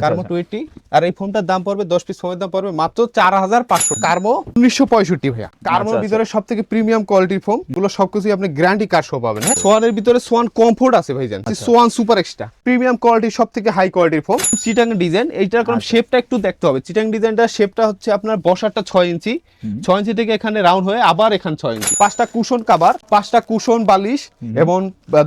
কার্মো 20 আর এই ফোনটার দাম পড়বে 10 পিস ফোনের দাম পড়বে মাত্র 4500। কার্মো 1965 ভাইয়া। কার্মোর ভিতরে সবথেকে প্রিমিয়াম কোয়ালিটির ফোন গুলো সবকিছু আপনি গ্যারান্টি কার্ড সহ পাবেন। হ্যাঁ, সোয়ানের ভিতরে সোয়ান কমফোর্ট আছে ভাইজান, সোয়ান সুপার এক্সট্রা প্রিমিয়াম কোয়ালিটির সবথেকে হাই কোয়ালিটির ফোন। চিটাং ডিজাইন, এইটার কোন শেপটা একটু দেখতে হবে। চিটাং ডিজাইনটা শেপটা হচ্ছে আপনার বসারটা 6 ইঞ্চি, 6 ইঞ্চি থেকে এখানে রাউন্ড হয়ে আবার এখানে 6 ইঞ্চি। 5টা কুশন কভার, 5টা কুশন বালিশ এবং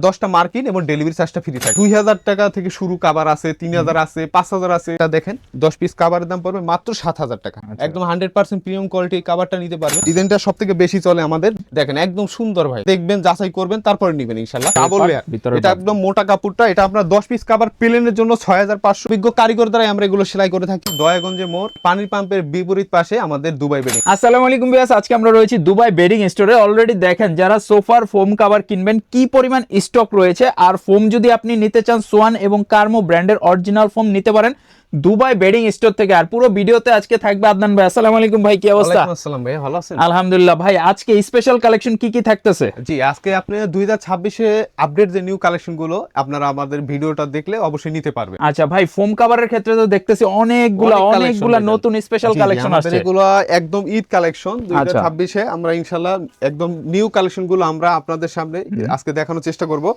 10টা মার্কিন এবং ডেলিভারি চার্জটা ফ্রি থাকে। 2000 টাকা থেকে শুরু কভার আছে, 3000 আছে, 5000 আছে। এটা দেখেন 10 পিস কভারের দাম পড়বে মাত্র 7000 টাকা। একদম 100% প্রিমিয়াম কোয়ালিটির কভারটা নিতে পারবেন। ডিজাইনটা সবথেকে বেশি চলে আমাদের। দেখেন একদম সুন্দর ভাই, দেখবেন যাচাই করবেন তারপরে নেবেন ইনশাআল্লাহ। ডাবল লেয়ার, এটা একদম মোটা কাপড়টা। এটা আপনার 10 পিস কভার প্লেনের জন্য 6500। বিজ্ঞ কারিগর দ্বারা আমরা এগুলো সেলাই করে থাকি। দয়াগঞ্জে মোড়, পানির পাম্পের বিপরীত পাশে আমাদের দুবাই বেডিং। আসসালামু আলাইকুম ভিউয়ার্স, আজকে আমরা রয়েছি দুবাই বেডিং স্টোরে। অলরেডি দেখেন যারা সোফার ফোম কভার কিনবেন কি পরিমাণ স্টক রয়েছে। আর ফোম যদি আপনি নিতে চান সোয়ান এবং কার্মো ব্র্যান্ডের অরিজিনাল ফোম নিতে পারেন দুবাই বেডিং স্টোর থেকে। আর পুরো ভিডিওতে আজকে থাকবে আদনান ভাই। আসসালামু আলাইকুম ভাই, কি অবস্থা? ওয়ালাইকুম আসসালাম ভাই, ভালো আছেন? আলহামদুলিল্লাহ ভাই। আজকে স্পেশাল কালেকশন কি কি থাকতেছে? জি, আজকে আপনি 2026 এ আপডেট যে নিউ কালেকশন গুলো আপনারা আমাদের ভিডিওটা দেখলে অবশ্যই নিতে পারবেন। আচ্ছা ভাই, ফোম কভারের ক্ষেত্রে তো দেখতেছি অনেকগুলা নতুন স্পেশাল কালেকশন আসছে। এগুলো একদম ঈদ কালেকশন 2026 এ আমরা ইনশাআল্লাহ একদম নিউ কালেকশন গুলো আমরা আপনাদের সামনে আজকে দেখানোর চেষ্টা করব।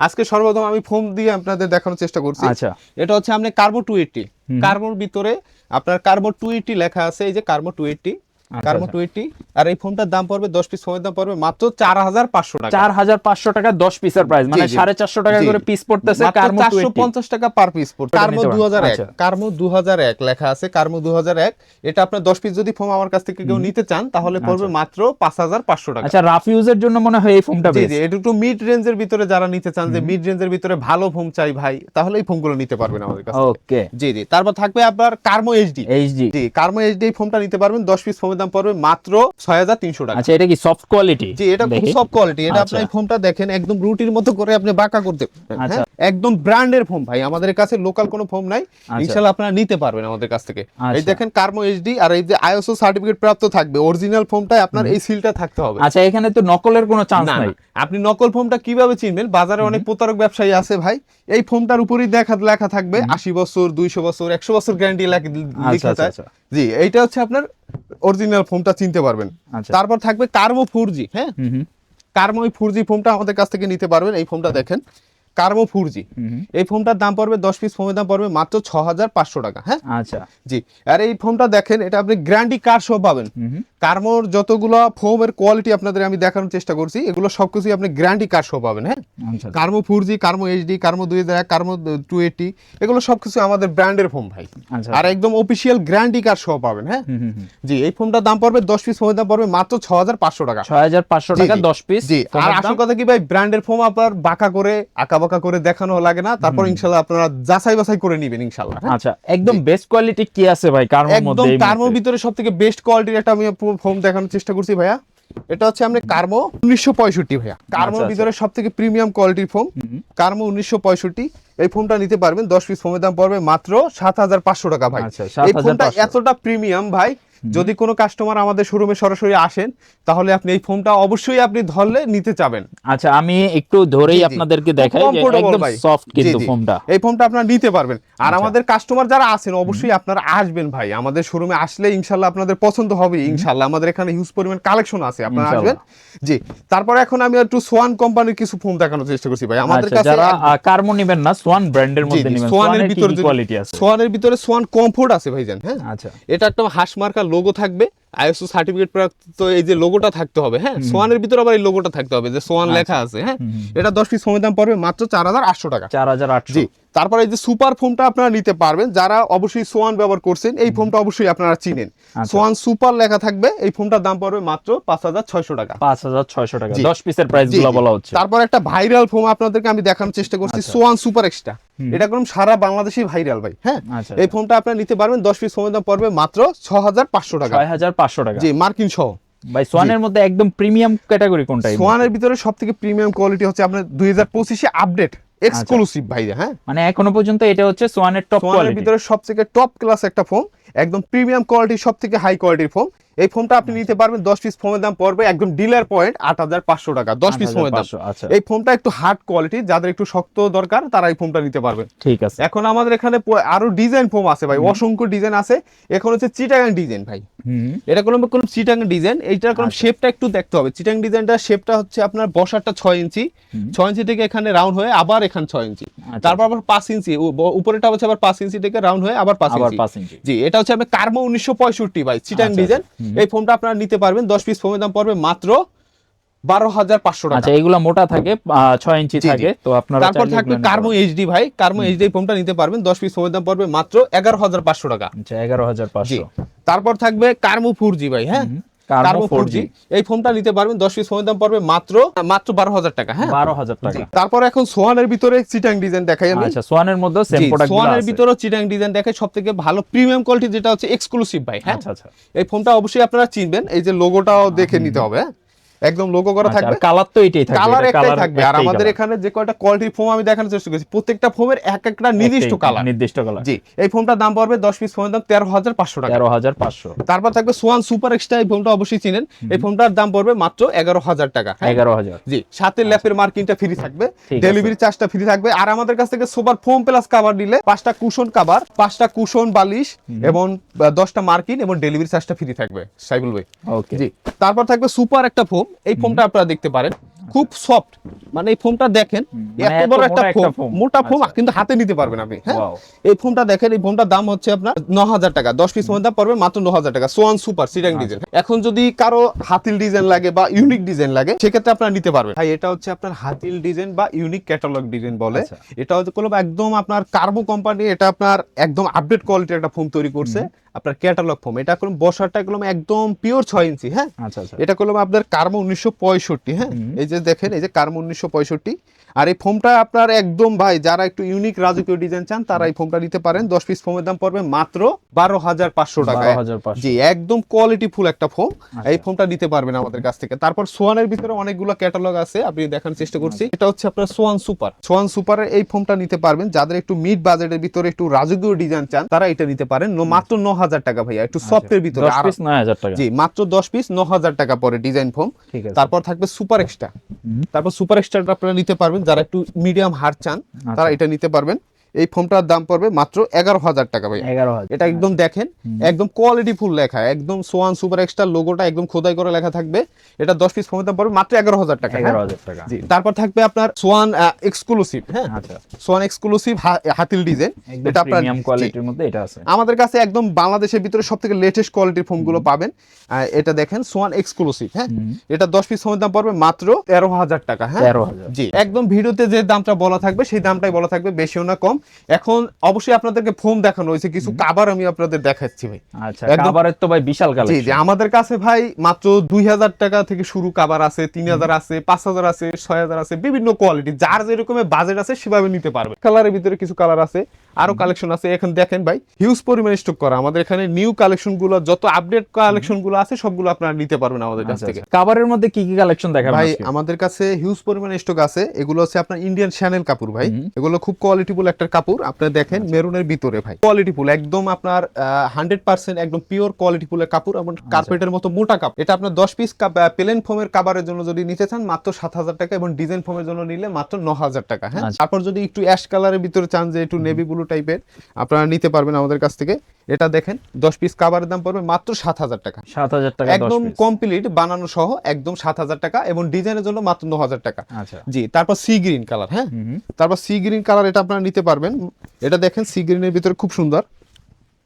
আজকে সর্বপ্রথম আমি ফোম দিয়ে আপনাদের দেখানোর চেষ্টা করছি। আচ্ছা, এটা হচ্ছে আপনি কার্বো 280। কার্বোর ভিতরে আপনার কার্বো 280 লেখা আছে, এই যে কার্বো 280, কার্বো 280। আর এই ফোনটার দাম পড়বে 10 পিস ফোনের দাম পড়বে মাত্র 4500 টাকা। 4500 টাকা 10 পিসের প্রাইস, মানে 450 টাকা করে পিস পড়তেছে। কার্বো 450 টাকা পার পিস পড়ছে। কার্বো 2001, কার্বো 2001 লেখা আছে, কার্বো 2001। এটা আপনার 10 পিস যদি ফোম আমার কাছ থেকে কেউ নিতে চান তাহলে পড়বে মাত্র 5500 টাকা। আচ্ছা, রাফ ইউজের জন্য মনে হয় এই ফোমটা বেস্ট। জি, এটা একটু মিড রেঞ্জের ভিতরে যারা নিতে চান, যে মিড রেঞ্জের ভিতরে ভালো ফোম চাই ভাই, তাহলে এই ফোমগুলো নিতে পারবেন আমাদের কাছে। ওকে, জি জি। তারপর থাকবে আপনার কার্বো এইচডি। জি, কার্বো এইচডি ফোমটা নিতে পারবেন। 10 পিস ফোমের দাম পড়বে মাত্র 6300 টাকা। আচ্ছা, এটা কি সফট কোয়ালিটি? জি, এটা খুব সফট কোয়ালিটি। এটা আপনি এই ফোমটা দেখেন একদম রুটির মতো করে আপনি বাঁকা করতে পারবেন। হ্যাঁ, একদম ব্র্যান্ডের ফোম ভাই, আমাদের কাছে লোকাল কোনো ফোম নাই। ইনশাআল্লাহ আপনারা নিতে পারবেন আমাদের কাছ থেকে। এই দেখেন কার্বো এইচডি, আর এই যে আইএসও সার্টিফিকেট প্রাপ্ত থাকবে। অরিজিনাল ফোমটাই আপনার এই সিলটা থাকতে হবে। আচ্ছা, এখানে তো নকলের কোনো চান্স নাই। আপনি নকল ফোমটা কিভাবে চিনবেন? বাজারে অনেক প্রতারক ব্যবসায়ী আছে ভাই, এই ফোমটার উপরেই লেখা থাকবে 80 বছর, 200 বছর, 100 বছর গ্যারান্টি লেখা থাকে। জি, এইটা হচ্ছে আপনার অরিজিনাল ফোমটা চিনতে পারবেন। তারপর থাকবে কার্বো 4G। হ্যাঁ, কার্বো 4G ফোমটা আমাদের কাছ থেকে নিতে পারবেন। এই ফোমটা দেখেন কার্বো 4G। এই ফোমটার দাম পড়বে 10 পিস ফোমের দাম পড়বে মাত্র 6500 টাকা। হ্যাঁ, আচ্ছা জি। আর এই ফোমটা দেখেন, এটা আপনি গ্যারান্টি কার্ড সহ পাবেন। কার্বোর যতগুলো ফোমের কোয়ালিটি আপনাদের আমি দেখানোর চেষ্টা করছি, এগুলো সবকিছু আপনি গ্যারান্টি কার্ড সহ পাবেন। হ্যাঁ, কার্বো 4G, কার্বো এইচডি, কার্বো 2001, কার্বো 280, এগুলো সবকিছু আমাদের ব্র্যান্ডের ফোম ভাই। আর একদম অফিশিয়াল গ্যারান্টি কার্ড সহ পাবেন। হ্যাঁ জি, এই ফোমটার দাম পড়বে 10 পিস ফোমের দাম পড়বে মাত্র 6500 টাকা। 6500 টাকা 10 পিস। জি, আর আসল কথা কি ভাই, ব্র্যান্ডের ফোম আপনার বাঁকা করে আঁকা করে দেখানো লাগে না। তারপর ইনশাআল্লাহ আপনারা যাচাই বাছাই করে নেবেন ইনশাআল্লাহ। আচ্ছা, একদম বেস্ট কোয়ালিটি কি আছে ভাই কার্বোর মধ্যে? একদম কার্বোর ভিতরে সবথেকে বেস্ট কোয়ালিটির একটা আমি ফোম দেখানোর চেষ্টা করছি ভাইয়া। এটা হচ্ছে আমরা কার্বো 1965 ভাইয়া। কার্বোর ভিতরে সবথেকে প্রিমিয়াম কোয়ালিটির ফোম কার্বো 1965। এই ফোমটা নিতে পারবেন। 10 পিস ফোমের দাম পড়বে মাত্র 7500 টাকা ভাই। এই ফোমটা এতটা প্রিমিয়াম ভাই, যদি কোনো কাস্টমার আমাদের শোরুমে সরাসরি আসেন তাহলে আপনি এই ফোমটা অবশ্যই আপনি ধরলে নিতে চাবেন। আচ্ছা, আমি একটু ধরেই আপনাদেরকে দেখাই যে একদম সফট কিন্তু ফোমটা। এই ফোমটা আপনারা নিতে পারবেন। আর আমাদের কাস্টমার যারা আছেন অবশ্যই আপনারা আসবেন ভাই, আমাদের শোরুমে আসলে ইনশাআল্লাহ আপনাদের পছন্দ হবে ইনশাআল্লাহ। আমাদের এখানে হিউজ পরিমাণ কালেকশন আছে, আপনারা আসবেন। জি, তারপর এখন আমি একটু সোয়ান কোম্পানির কিছু ফোম দেখানোর চেষ্টা করছি ভাই। আমাদের কাছে যারা কার্বো নেবেন না, সোয়ান ব্র্যান্ডের মধ্যে নেবেন। সোয়ানের ভিতরে কোয়ালিটি আছে, সোয়ানের ভিতরে সোয়ান কমফোর্ট আছে ভাইজান। হ্যাঁ, আচ্ছা, এটা একটা হাঁস মার্কা লোগো থাকবে, আইএসও সার্টিফিকেট প্রাপ্ত এই যে লোগোটা থাকতে হবে। হ্যাঁ, সোয়ানের ভিতরে আবার এই লোগোটা থাকতে হবে যে সোয়ান লেখা আছে। হ্যাঁ, এটা 10 পিস ফোমের দাম পড়বে মাত্র 4800 টাকা। 4800। জি, তারপরে এই যে সুপার ফোমটা আপনারা নিতে পারবেন। যারা অবশ্যই সোয়ান ব্যবহার করছেন, এই ফোমটা অবশ্যই আপনারা চিনেন। সোয়ান সুপার লেখা থাকবে। এই ফোমটার দাম পড়বে মাত্র 5600 টাকা। 5600 টাকা 10 পিসের প্রাইসগুলো বলা হচ্ছে। তারপর একটা ভাইরাল ফোম আপনাদেরকে আমি দেখানোর চেষ্টা করছি, সোয়ান সুপার এক্সট্রা। এটা একদম সারা বাংলাদেশে ভাইরাল ভাই। হ্যাঁ, এই ফোমটা আপনারা নিতে পারবেন। 10 পিস ফোমের দাম পড়বে মাত্র 6500 টাকা। 6500 টাকা জি, মার্কিন সহ ভাই। সোয়ানের মধ্যে একদম প্রিমিয়াম ক্যাটাগরি কোনটা? সোয়ানের ভিতরে সবথেকে প্রিমিয়াম কোয়ালিটি হচ্ছে আপনার 2025 এ আপডেট এক্সক্লুসিভ ভাই। হ্যাঁ, মানে এখনো পর্যন্ত এটা হচ্ছে সোয়ানের টপ কোয়ালিটি। সোয়ানের ভিতরে সবথেকে টপ ক্লাস একটা ফোন, একদম প্রিমিয়াম কোয়ালিটি, সবথেকে হাই কোয়ালিটির ফোন। এই ফোমটা আপনি নিতে পারবেন 10 পিস ফোমের দাম পড়বে একদম ডিলার পয়েন্ট 8500 টাকা 10 পিস ফোমের দাম। 8500, আচ্ছা এই ফোমটা একটু হার্ড কোয়ালিটি, যাদের একটু শক্ত দরকার তারা এই ফোমটা নিতে পারবেন। ঠিক আছে। এখন আমাদের এখানে আরো ডিজাইন ফোম আছে ভাই, অসংখ্য ডিজাইন আছে। এখন হচ্ছে চিটাগাং ডিজাইন ভাই, এটা কোনো চিটাগাং ডিজাইন, এইটার কোনো শেপটা একটু দেখতে হবে। চিটাগাং ডিজাইনটা শেপটা হচ্ছে আপনার বসারটা 6 ইঞ্চি, 6 ইঞ্চি থেকে এখানে রাউন্ড হয়ে আবার এখানে 6 ইঞ্চি, তারপর আবার 5 ইঞ্চি উপরেটা হচ্ছে আবার 5 ইঞ্চি থেকে রাউন্ড হয়ে আবার 5 ইঞ্চি। জি, এটা হচ্ছে আপনার কার্মো 1965 ভাই চিটাগাং ডিজাইন। এই ফোমটা আপনারা নিতে পারবেন 10 পিস ফোমের দাম পড়বে মাত্র 12500 টাকা। আচ্ছা, এগুলা মোটা থাকে 6 ইঞ্চি থাকে, তো আপনারা তারপর থাকবে কার্মো এইচডি ভাই, কার্মো এইচডি ফোমটা নিতে পারবেন 10 পিস ফোমের দাম পড়বে মাত্র 11500 টাকা। আচ্ছা 11500। তারপর থাকবে কার্মো 4G ভাই, হ্যাঁ কার্মো 4G, এই ফোনটা নিতে পারবেন 10 পিস ফোনের দাম পড়বে মাত্র 12000 টাকা। হ্যাঁ 12000 টাকা। তারপর এখন সোয়ানের ভিতরে চিটাং ডিজাইন দেখাই আমি। আচ্ছা, সোয়ানের মধ্যে সেম প্রোডাক্ট গুলো আছে। সোয়ানের ভিতরে চিটাং ডিজাইন দেখাই, সবথেকে ভালো প্রিমিয়াম কোয়ালিটি যেটা হচ্ছে এক্সক্লুসিভ ভাই। হ্যাঁ আচ্ছা, এই ফোনটা অবশ্যই আপনারা চিনবেন, এই যে লোগোটাও দেখে নিতে হবে, একদম লোগো করা থাকবে, কালার তো এটাই থাকবে, কালার একটাই থাকবে। আর আমাদের এখানে যে কয়টা কোয়ালিটির ফোম আমি দেখানোর চেষ্টা করেছি, প্রত্যেকটা ফোমের এক একটা নির্দিষ্ট কালার। জি, এই ফোনটার দাম পড়বে 10 পিস ফোনের দাম 13500 টাকা। 13500। তারপর থাকবে সোয়ান সুপার এক্সট্রা, এই ফোনটা অবশ্যই চিনেন। এই ফোনটার দাম পড়বে মাত্র 11000 টাকা। 11000। জি, সাথে ল্যাপের মার্কিংটা ফ্রি থাকবে, ডেলিভারি চার্জটা ফ্রি থাকবে। আর আমাদের কাছ থেকে সুপার ফোম প্লাস কভার নিলে 5টা কুশন কভার, 5টা কুশন বালিশ এবং 10টা মার্কিন এবং ডেলিভারি চার্জটা ফ্রি থাকবে সাইবুল ভাই। ওকে। জি, তারপর থাকবে সুপার একটা ফোম, এই ফোমটা আপনারা দেখতে পারেন, খুব সফট। মানে এই ফোমটা দেখেন, এত বড় একটা ফোম, মোটা ফোম, কিন্তু হাতে নিতে পারবেন আপনি। হ্যাঁ এই ফোমটা দেখেন, এই ফোমটার দাম হচ্ছে আপনার 9000 টাকা। 10 পিস ফোমের দাম পড়বে মাত্র 9000 টাকা। Schwann super Chittagong design. এখন যদি কারো হাতিল ডিজাইন লাগে বা ইউনিক ডিজাইন লাগে, সেক্ষেত্রে আপনারা নিতে পারবেন ভাই। এটা হচ্ছে আপনার হাতিল ডিজাইন বা ইউনিক ক্যাটালগ ডিজাইন বলে। এটা হচ্ছে কোনো একদম আপনার কার্বো কোম্পানি, এটা আপনার একদম আপডেট কোয়ালিটির একটা ফোম তৈরি করছে, আপনার ক্যাটালগ ফোম। এটা কোনো বসারটা একদম পিওর 6 ইঞ্চি। হ্যাঁ এটা করলাম আপনার কার্বো 1965। হ্যাঁ এই যে দেখেন, এই যে কার্বো 1965। আর এই ফোমটা আপনার একদম ভাই, যারা একটু ইউনিক রাজকীয় ডিজাইন চান তারা এই ফোমটা নিতে পারেন। 10 পিস ফোমের দাম পড়বে মাত্র 12500 টাকা। জি, একদম কোয়ালিটি ফুল একটা ফোম, এই ফোমটা নিতে পারবেন আমাদের কাছ থেকে। তারপর সোয়ানের ভিতরে অনেকগুলো ক্যাটালগ আছে, আপনি দেখার চেষ্টা করছি। এটা হচ্ছে আপনার সোয়ান সুপার। সোয়ান সুপারের এই ফোমটা নিতে পারবেন যাদের একটু মিড বাজেটের ভিতরে একটু রাজকীয় ডিজাইন চান, তারা এটা নিতে পারেন মাত্র 9000 টাকা ভাইয়া, একটু সফটের ভিতরে। 10 পিস 9000 টাকা। জি, মাত্র 10 পিস 9000 টাকা পরে ডিজাইন ফোম। তারপর থাকবে সুপার এক্সট্রা। তারপর সুপার এক্সট্রাটা আপনারা নিতে পারবেন যারা একটু মিডিয়াম হার্ড চান, তারা এটা নিতে পারবেন। এই ফোমটার দাম পড়বে মাত্র 11000 টাকা ভাই। 11000। এটা একদম দেখেন, একদম কোয়ালিটি ফুল লেখা, একদম সোয়ান সুপার এক্সট্রা লোগোটা একদম খোদাই করে লেখা থাকবে। এটা 10 পিস ফোমের দাম পড়বে মাত্র 11000 টাকা। 11000 টাকা। জি, তারপর থাকবে আপনার সোয়ান এক্সক্লুসিভ। হ্যাঁ আচ্ছা, সোয়ান এক্সক্লুসিভ হাতিল ডিজাইন, এটা আপনার প্রিমিয়াম কোয়ালিটির মধ্যে এটা আছে আমাদের কাছে। একদম বাংলাদেশের ভিতরে সবথেকে লেটেস্ট কোয়ালিটির ফোমগুলো পাবেন। এটা দেখেন সোয়ান এক্সক্লুসিভ। হ্যাঁ এটা 10 পিস ফোমের দাম পড়বে মাত্র 13000 টাকা। হ্যাঁ 13000। জি, একদম ভিডিওতে যে দামটা বলা থাকবে সেই দামটাই বলা থাকবে, বেশিও না কম। এখন অবশ্যই আপনাদেরকে ফোম দেখানো হয়েছে, কিছু কভার আমি আপনাদের দেখাচ্ছি ভাই। আচ্ছা, কভারের তো ভাই বিশাল কালেকশন। জি জি, আমাদের কাছে ভাই মাত্র 2000 টাকা থেকে শুরু কভার আছে, 3000 আছে, 5000 আছে, 6000 আছে, বিভিন্ন কোয়ালিটি, যার যেরকম বাজেট আছে সেভাবে নিতে পারবে। কালারের ভিতরে কিছু কালার আছে, আরো কালেকশন আছে। এখন দেখেন ভাই, হিউজ পরিমাণ স্টক করা আমাদের এখানে। নিউ কালেকশন গুলো, যত আপডেট কালেকশন গুলো আছে সবগুলো আপনারা নিতে পারবেন আমাদের কাছ থেকে। কভারের মধ্যে কি কি কালেকশন দেখাবেন ভাই? আমাদের কাছে হিউজ পরিমাণ স্টক আছে। এগুলো হচ্ছে আপনার ইন্ডিয়ান শ্যানেল কাপড় ভাই, এগুলো খুব কোয়ালিটিফুল একটা কাপড়। আপনারা দেখেন মেরুনের ভিতরে ভাই, কোয়ালিটিফুল একদম আপনার 100% একদম পিওর কোয়ালিটিফুল কাপড় এবং কার্পেটের মতো মোটা কাপড়। এটা আপনার 10 পিস প্লেন ফোমের কভারের জন্য যদি নিতে চান মাত্র 7000 টাকা এবং ডিজাইন ফোমের জন্য নিলে মাত্র 9000 টাকা। হ্যাঁ তারপর যদি একটু অ্যাশ কালারের ভিতরে চান, যে একটু নেভি ব্লু টাইপের, আপনারা নিতে পারবেন আমাদের কাছ থেকে। এটা দেখেন 10 পিস কভারের দাম পড়বে মাত্র 7000 টাকা। 7000 টাকা একদম কমপ্লিট বানানো সহ একদম 7000 টাকা এবং ডিজাইনের জন্য মাত্র 9000 টাকা। আচ্ছা জি, তারপর সি গ্রিন কালার। হ্যাঁ তারপর সি গ্রিন কালার, এটা আপনারা নিতে পারবেন। এটা দেখেন সি গ্রিনের ভিতরে খুব সুন্দর,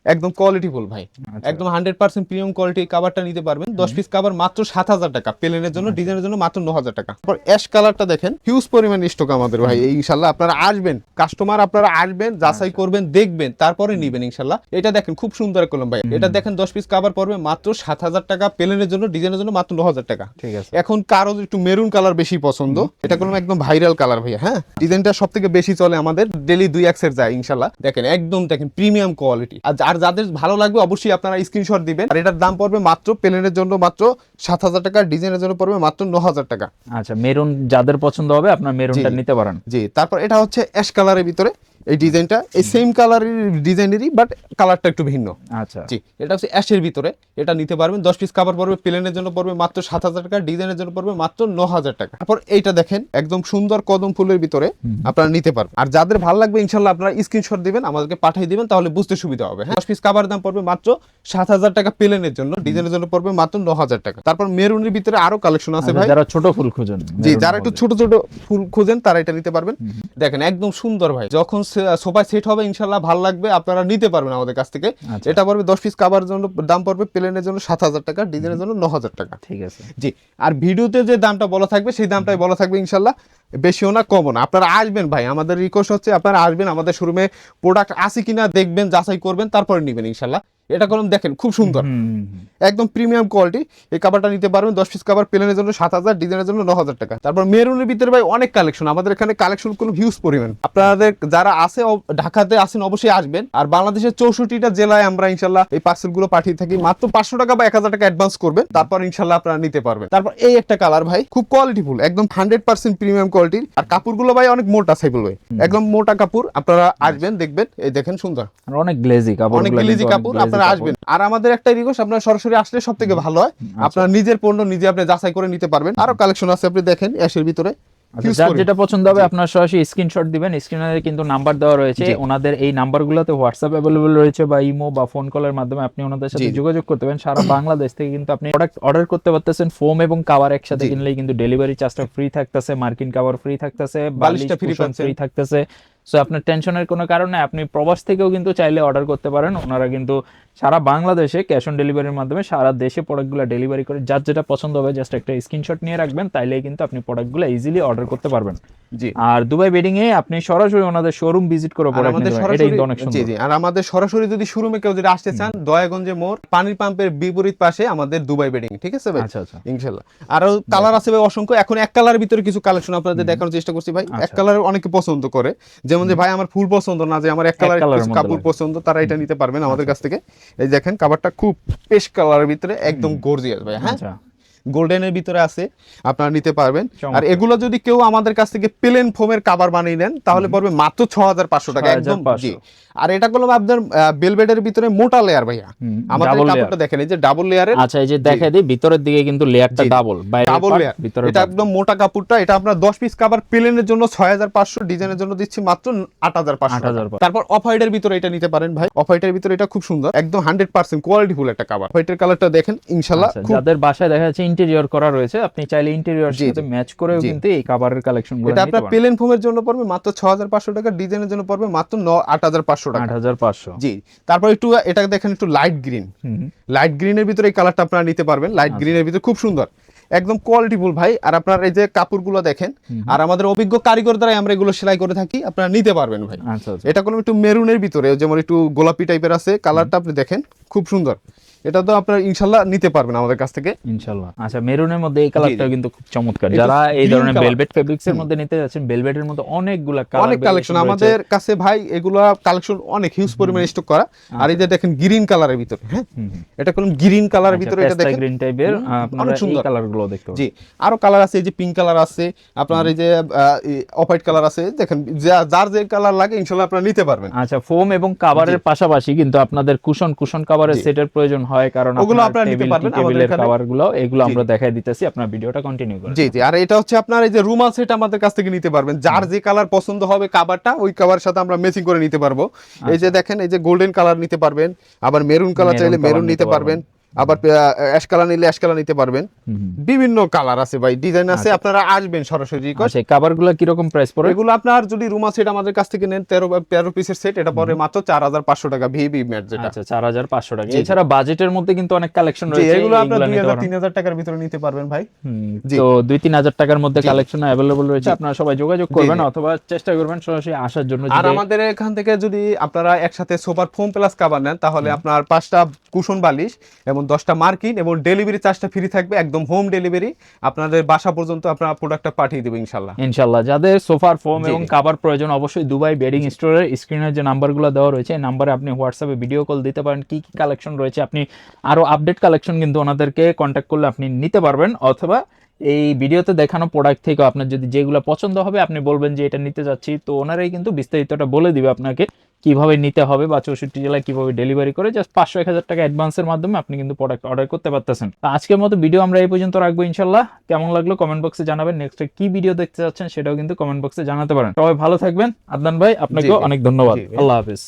একদম কোয়ালিটিফুল ভাই, একদম 100% প্রিমিয়াম কোয়ালিটি কভারটা নিতে পারবেন। 10 পিস কভার মাত্র 7000 টাকা, প্লেনের জন্য, ডিজাইনের জন্য মাত্র 9000 টাকা। তারপর অ্যাশ কালারটা দেখেন, হিউজ পরিমাণ স্টক আমাদের ভাই। ইনশাআল্লাহ আপনারা আসবেন, কাস্টমার আপনারা আসবেন, যাচাই করবেন, দেখবেন, তারপরে নেবেন ইনশাআল্লাহ। এটা দেখেন খুব সুন্দর কলম ভাই। এটা দেখেন 10 পিস কভার পড়বে মাত্র 7000 টাকা, প্লেনের জন্য, ডিজাইনের জন্য মাত্র 9000 টাকা। ঠিক আছে। এখন কারো একটু মেরুন কালার বেশি পছন্দ, এটা কলম একদম ভাইরাল কালার ভাইয়া। হ্যাঁ ডিজাইনটা সবথেকে বেশি চলে আমাদের, ডেইলি 2x এর যায় ইনশাআল্লাহ। দেখেন একদম দেখেন প্রিমিয়াম কোয়ালিটি। আর যাদের ভালো লাগবে অবশ্যই আপনারা স্ক্রিনশট দিবেন। আর এটার দাম পড়বে মাত্র প্লেনের জন্য মাত্র 7000 টাকা, ডিজাইনের জন্য পড়বে মাত্র 9000 টাকা। আচ্ছা, মেরুন যাদের পছন্দ হবে আপনারা মেরুনটা নিতে পারেন। জি, তারপর এটা হচ্ছে অ্যাশ কালারের ভিতরে, এই ডিজাইনটা এই সেম কালারের ডিজাইনেরই বাট কালারটা একটু ভিন্ন। আচ্ছা জি, এটা হচ্ছে অ্যাশের ভিতরে, এটা নিতে পারবেন 10 পিস কাভার পড়বে, প্লেনের জন্য পড়বে মাত্র 7,000 টাকা, ডিজাইনের জন্য পড়বে মাত্র 9,000 টাকা। তারপর এইটা দেখেন একদম সুন্দর কদম ফুলের ভিতরে আপনারা নিতে পারবেন। আর যাদের ভালো লাগবে ইনশাআল্লাহ আপনারা স্ক্রিনশট দিবেন, আমাদেরকে পাঠিয়ে দিবেন, তাহলে বুঝতে সুবিধা হবে। হ্যাঁ, 10 পিস কাভার দাম পড়বে মাত্র 7,000 টাকা প্লেনের জন্য, ডিজাইনের জন্য পড়বে মাত্র 9,000 টাকা। তারপর মেরুনের ভিতরে আরো কালেকশন আছে ভাই, যারা ছোট ফুল খুঁজেন, জি যারা একটু ছোট ছোট ফুল খোঁজেন তারা এটা নিতে পারবেন। দেখেন একদম সুন্দর ভাই, যখন সোফা সেট হবে ইনশাআল্লাহ ভালো লাগবে, আপনারা নিতে পারবেন আমাদের কাছ থেকে। আচ্ছা। এটা পড়বে 10 পিস কাভার জন্য দাম পড়বে প্লেনের জন্য 7,000 টাকা, ডিজাইনের জন্য 9,000 টাকা। ঠিক আছে। জি, আর ভিডিওতে যে দামটা বলা থাকবে সেই দামটাই বলা থাকবে ইনশাআল্লাহ, বেশিও না কমও না। আপনারা আসবেন ভাই, আমাদের রিকোয়েস্ট হচ্ছে আপনারা আসবেন, আমাদের শোরুমে প্রোডাক্ট আছে কিনা দেখবেন, যাচাই করবেন, তারপরে নেবেন ইনশাআল্লাহ। এটা কলম দেখেন খুব সুন্দর, একদম প্রিমিয়াম কোয়ালিটি। এই কাভারটা নিতে পারবেন 10 পিস কাভার, প্লেনের জন্য 7,000, ডিজাইনের জন্য 9,000 টাকা। তারপর মেরুনের ভিতরে ভাই অনেক কালেকশন, আমাদের এখানে কালেকশন কোনো হিউজ পরিমাণ। আপনাদের যারা আছে ঢাকাতে আছেন অবশ্যই আসবেন, আর বাংলাদেশের 64টা জেলায় আমরা ইনশাআল্লাহ এই পার্সেলগুলো পাঠিয়ে থাকি। মাত্র 500 টাকা বা 1,000 টাকা অ্যাডভান্স করবেন, তারপর ইনশাআল্লাহ আপনারা নিতে পারবেন। তারপর এই একটা কালার ভাই খুব কোয়ালিটিফুল, একদম 100% প্রিমিয়াম কোয়ালিটির, আর কাপড়গুলো ভাই অনেক মোটা সাইবল ভাই, একদম মোটা কাপড়। আপনারা আসবেন দেখবেন, এই দেখেন সুন্দর, আর অনেক গ্লেজি কাপড়, অনেক গ্লেজি কাপড়। আপনারা আসবেন, আর আমাদের একটা রিকোয়েস্ট, আপনারা সরাসরি আসলে সব থেকে ভালো হয়, আপনার নিজের পণ্য নিজে আপনি যাচাই করে নিতে পারবেন। আরো কালেকশন আছে, আপনি দেখেন অ্যাশের ভিতরে। যার যেটা পছন্দ হবে আপনার সরাসরি স্ক্রিনশট দিবেন, স্ক্রিনে কিন্তু নাম্বার দেওয়া রয়েছে, ওনাদের এই নাম্বারগুলোতে হোয়াটসঅ্যাপ অ্যাভেলেবল রয়েছে, বা ইমো বা ফোন কলের মাধ্যমে আপনি ওনাদের সাথে যোগাযোগ করতে পারেন। সারা বাংলাদেশ থেকে কিন্তু আপনি প্রোডাক্ট অর্ডার করতে পারতেছেন। ফোম এবং কাভার একসাথে কিনলেই কিন্তু ডেলিভারি চার্জটা ফ্রি থাকতেছে, মার্কিন কাভার ফ্রি থাকতেছে, বালিশটা ফ্রি থাকতেছে। সো আপনার টেনশনের কোনো কারণ নেই, আপনি প্রবাস থেকেও কিন্তু চাইলে অর্ডার করতে পারেন। ওনারা কিন্তু সারা বাংলাদেশে ক্যাশ অন ডেলিভারির মাধ্যমে সারা দেশে প্রোডাক্টগুলো ডেলিভারি করে। যার যেটা পছন্দ হবে জাস্ট একটা স্ক্রিনশট নিয়ে রাখবেন, তাইলেই কিন্তু আপনি প্রোডাক্টগুলো ইজিলি অর্ডার করতে পারবেন। জি, আর দুবাই বেডিং এ আপনি সরাসরি ওনাদের শোরুম ভিজিট করে প্রোডাক্ট নিতে পারেন, এটা কিন্তু অনেক সুন্দর। জি জি, আর আমাদের সরাসরি যদি শোরুমে কেউ যদি আসতে চান, দয়াগঞ্জে মোড় পানির পাম্পের বিপরীত পাশে আমাদের দুবাই বেডিং, ঠিক আছে ভাই? আচ্ছা আচ্ছা, ইনশাআল্লাহ। আরো কালার আছে ভাই অসংখ্য। এখন এক কালারের ভিতরে কিছু কালেকশন আপনাদের দেখানোর চেষ্টা করছি ভাই। এক কালার অনেকে পছন্দ করে, যেমন যে ভাই আমার ফুল পছন্দ না, যে আমার এক কালার কাপড় পছন্দ, তারা এটা নিতে পারবেন আমাদের কাছ থেকে। এই দেখেন কাভারটা খুব পেস্ট কালারের ভিতরে, একদম গর্জিয়াস ভাই। হ্যাঁ, গোল্ডেনের ভিতরে আছে, আপনারা নিতে পারবেন। আর এগুলো যদি কেউ আমাদের কাছ থেকে প্লেন ফোমের কাভার বানিয়ে নেন তাহলে পড়বে মাত্র 6,500 টাকা একদম। জি, আর এটা করলাম আপনার বেলভেটের ভিতরে মোটা লেয়ার ভাইয়া। আমাদের কাপড়টা দেখেন, এই যে ডাবল লেয়ারের। আচ্ছা, এই যে দেখাই দিই ভিতরের দিকে কিন্তু লেয়ারটা ডাবল লেয়ার, এটা একদম মোটা কাপড়টা। এটা আপনার 10 পিস কাভার, প্লেনের জন্য 6,500, ডিজাইনের জন্য দিচ্ছি মাত্র 8,500। তারপর অফ হোয়াইটের ভিতরে এটা নিতে পারেন ভাই। অফ হোয়াইটের ভিতরে এটা খুব সুন্দর, একদম 100% কোয়ালিটিফুল একটা কাভার। হোয়াইটের কালারটা দেখেন ইনশাআল্লাহ। যাদের বাসায় দেখা যাচ্ছে ইন্টেরিয়র করা রয়েছে, আপনি চাইলে ইন্টেরিয়র সাথে ম্যাচ করেও কিন্তু এই কাভারের কালেকশনগুলো এটা আপনার প্লেন ফোমের জন্য পড়বে মাত্র 6,500 টাকা, ডিজাইনের জন্য পড়বে মাত্র 8,500 টাকা। 8,500। জি, তারপর একটু এটা দেখেন একটু লাইট গ্রিন, লাইট গ্রিনের ভিতরে এই কালারটা আপনারা নিতে পারবেন। লাইট গ্রিনের ভিতরে খুব সুন্দর, একদম কোয়ালিটিফুল ভাই। আর আপনার এই যে কাপড়গুলো দেখেন, আর আমাদের অভিজ্ঞ কারিগর দ্বারা আমরা এগুলো সেলাই করে থাকি, আপনারা নিতে পারবেন ভাই। এটা কোনো একটু মেরুনের ভিতরে, যেমন একটু গোলাপি টাইপের আছে কালারটা, আপনি দেখেন খুব সুন্দর। এটা তো আপনারা ইনশাআল্লাহ নিতে পারবেন আমাদের কাছ থেকে ইনশাআল্লাহ। আচ্ছা, মেরুনের মধ্যে এই কালারটা কিন্তু খুব চমৎকার। যারা এই ধরনের ভেলভেট ফেব্রিক্স এর মধ্যে নিতে যাচ্ছেন, ভেলভেটের মধ্যে অনেকগুলা কালার, অনেক কালেকশন আমাদের কাছে ভাই। এগুলা কালেকশন অনেক হিউজ পরিমাণে স্টক করা। আর এই যে দেখেন গ্রিন কালারের ভিতরে, হ্যাঁ এটা কোন গ্রিন কালারের ভিতরে, এটা দেখেন গ্রিন টাইপের, আপনারা এই কালারগুলো দেখতে পারেন। জি, আরো কালার আছে, এই যে পিঙ্ক কালার আছে, আপনার এই যে অফ হোয়াইট কালার আছে। দেখেন যার যে কালার লাগে ইনশাআল্লাহ আপনারা নিতে পারবেন। আচ্ছা, ফোম এবং কাভারের পাশাপাশি কিন্তু আপনাদের কুশন কাভারের সেটের প্রয়োজন হয়, কারণ ওগুলো আপনারা নিতে পারবেন আমাদের এখানে। কাভারগুলো এগুলো আমরা দেখাই দিতেছি, আপনার ভিডিওটা কন্টিনিউ করুন। জি জি, আর এটা হচ্ছে আপনার এই যে রুমাল সেট আমাদের কাছ থেকে নিতে পারবেন। যার যে কালার পছন্দ হবে কাভারটা, ওই কাভারের সাথে আমরা ম্যাচিং করে নিতে পারবো। এই যে দেখেন, এই যে গোল্ডেন কালার নিতে পারবেন, আবার মেরুন কালার চাইলে মেরুন নিতে পারবেন, আবার অ্যাশ কালার নিলে অ্যাশ কালার নিতে পারবেন। বিভিন্ন কালার আছে ভাই, ডিজাইন আছে, আপনারা আসবেন সরাসরি। আচ্ছা, কভারগুলো কি রকম প্রাইস পড়ে? এগুলো আপনার যদি রুমাল সেট আমাদের কাছ থেকে নেন 13 পিসের সেট, এটা পড়ে মাত্র 4,500 টাকা ভিবি ম্যাট যেটা। আচ্ছা, 4,500 টাকা। এছাড়া বাজেটের মধ্যে কিন্তু অনেক কালেকশন রয়েছে, এগুলো আপনারা 2,000-3,000 টাকার ভিতরে নিতে পারবেন ভাই। তো 2-3,000 টাকার মধ্যে কালেকশন अवेलेबल রয়েছে, আপনারা সবাই যোগাযোগ করবেন অথবা চেষ্টা করবেন সরাসরি আসার জন্য। আর আমাদের এখান থেকে যদি আপনারা একসাথে সোফার ফোম প্লাস কভার নেন, তাহলে আপনার 5টা কুশন বালিশ এবং 10টা মার্কিন এবং ডেলিভারি চার্জটা ফ্রি থাকবে, একদম হোম ডেলিভারি আপনাদের বাসা পর্যন্ত আপনারা প্রোডাক্টটা পাঠিয়ে দেব ইনশাআল্লাহ। যাদের সোফার ফোম এবং কভার প্রয়োজন, অবশ্যই দুবাই বেডিং স্টোরের স্ক্রিনে যে নাম্বারগুলো দেওয়া রয়েছে, এই নাম্বারে আপনি হোয়াটসঅ্যাপে ভিডিও কল দিতে পারেন। কি কি কালেকশন রয়েছে, আপনি আরো আপডেট কালেকশন কিন্তু ওনাদেরকে কন্ট্যাক্ট করলে আপনি নিতে পারবেন, অথবা এই ভিডিওতে দেখানো প্রোডাক্ট থেকে আপনার যদি যেগুলো পছন্দ হবে আপনি বলবেন যে এটা নিতে যাচ্ছি, তো ওনারাই কিন্তু বিস্তারিতটা বলে দিবে আপনাকে কিভাবে নিতে হবে বা 64 জেলায় কিভাবে ডেলিভারি করে। জাস্ট 500-1000 টাকা অ্যাডভান্সের মাধ্যমে আপনি কিন্তু প্রোডাক্ট অর্ডার করতে পারতেছেন। তো আজকের মতো ভিডিও আমরা এই পর্যন্ত রাখবো ইনশাল্লাহ। কেমন লাগলো কমেন্ট বক্সে জানাবেন, নেক্সট কি ভিডিও দেখতে যাচ্ছেন সেটাও কিন্তু কমেন্ট বক্সে জানাতে পারেন। সবাই ভালো থাকবেন। আদনান ভাই আপনাকেও অনেক ধন্যবাদ। আল্লাহ হাফেজ।